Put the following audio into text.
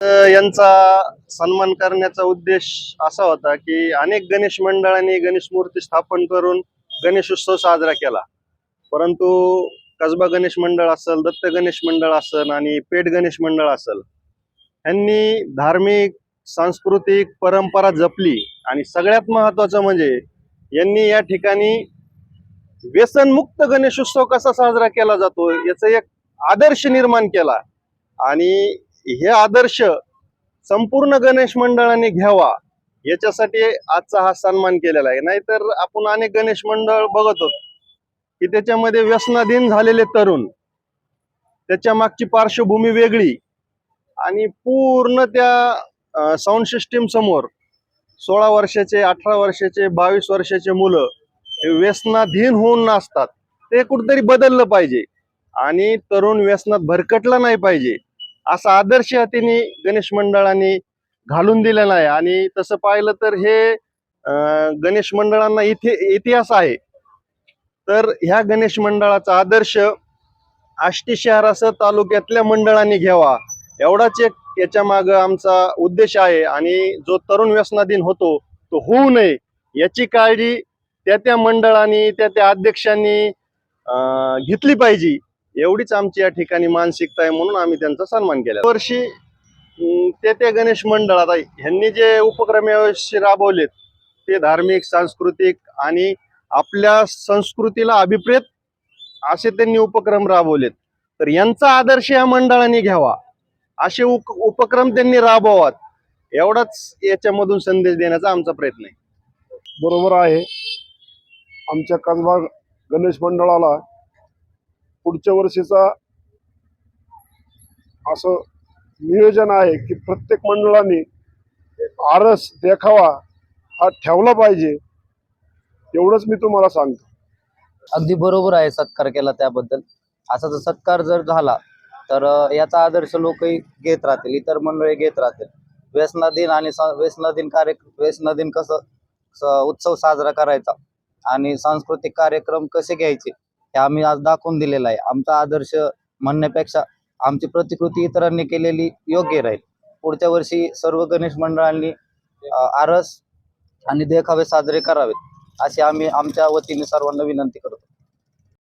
यांचा सन्मान करण्याचा उद्देश असा होता की अनेक गणेश मंडळांनी गणेश मूर्ती स्थापन करून गणेश उत्सव साजरा केला. परंतु कसबा गणेश मंडळ असेल, दत्त गणेश मंडळ असेल आणि पेठ गणेश मंडळ असेल, यांनी धार्मिक सांस्कृतिक परंपरा जपली आणि सगळ्यात महत्वाचं म्हणजे यांनी या ठिकाणी व्यसनमुक्त गणेशोत्सव कसा साजरा केला जातो याचा एक आदर्श निर्माण केला आणि हे आदर्श संपूर्ण गणेश मंडळाने घ्यावा याच्यासाठी आजचा हा सन्मान केलेला आहे. नाहीतर आपण अनेक गणेश मंडळ बघत होतो की त्याच्यामध्ये व्यसनाधीन झालेले तरुण, त्याच्या मागची पार्श्वभूमी वेगळी आणि पूर्ण त्या साऊंड सिस्टीम समोर 16 वर्षाचे, 18 वर्षाचे, 22 वर्षाचे मुलं हे व्यसनाधीन होऊन नाचतात. ते कुठेतरी बदललं पाहिजे आणि तरुण व्यसनात भरकटला नाही पाहिजे असा आदर्श त्यांनी गणेश मंडळांनी घालून दिलेला आहे. आणि तसं पाहिलं तर हे गणेश मंडळांना इतिहास आहे. तर ह्या गणेश मंडळाचा आदर्श आष्टी शहरासह तालुक्यातल्या मंडळांनी घ्यावा एवढाच एक याच्या मागे आमचा उद्देश आहे. आणि जो तरुण व्यसनाधीन होतो तो होऊ नये याची काळजी त्या मंडळांनी त्या अध्यक्षांनी घेतली पाहिजे एवढीच आमची या ठिकाणी मानसिकता आहे. म्हणून आम्ही त्यांचा सन्मान केला. वर्षी त्या गणेश मंडळात ह्यांनी जे उपक्रम यावर्षी राबवलेत ते धार्मिक, सांस्कृतिक आणि आपल्या संस्कृतीला अभिप्रेत असे त्यांनी उपक्रम राबवलेत. तर यांचा आदर्श या मंडळांनी घ्यावा असे उपक्रम त्यांनी राबवावेत एवढाच याच्यामधून संदेश देण्याचा आमचा प्रयत्न आहे. बरोबर आहे. आमच्या कसबा गणेश मंडळाला पुढच्या वर्षीचा असं नियोजन आहे की प्रत्येक मंडळाने आरस देखावा हा ठेवला पाहिजे एवढंच मी तुम्हाला सांगतो. अगदी बरोबर आहे सत्कार केला त्याबद्दल. असा जर सत्कार जर झाला तर याचा आदर्श लोकही घेत राहतील, इतर मंडळी घेत राहतील. व्यसनाधीन आणि व्यसनाधीन कसं उत्सव साजरा करायचा आणि सांस्कृतिक कार्यक्रम कसे घ्यायचे हे आम्ही आज दाखवून दिलेला आहे. आमचा आदर्श म्हणण्यापेक्षा आमची प्रतिकृती इतरांनी केलेली योग्य राहील. पुढच्या वर्षी सर्व गणेश मंडळांनी आरस आणि देखावे साजरे करावेत अशी आम्ही आमच्या वतीने सर्वांना विनंती करतो.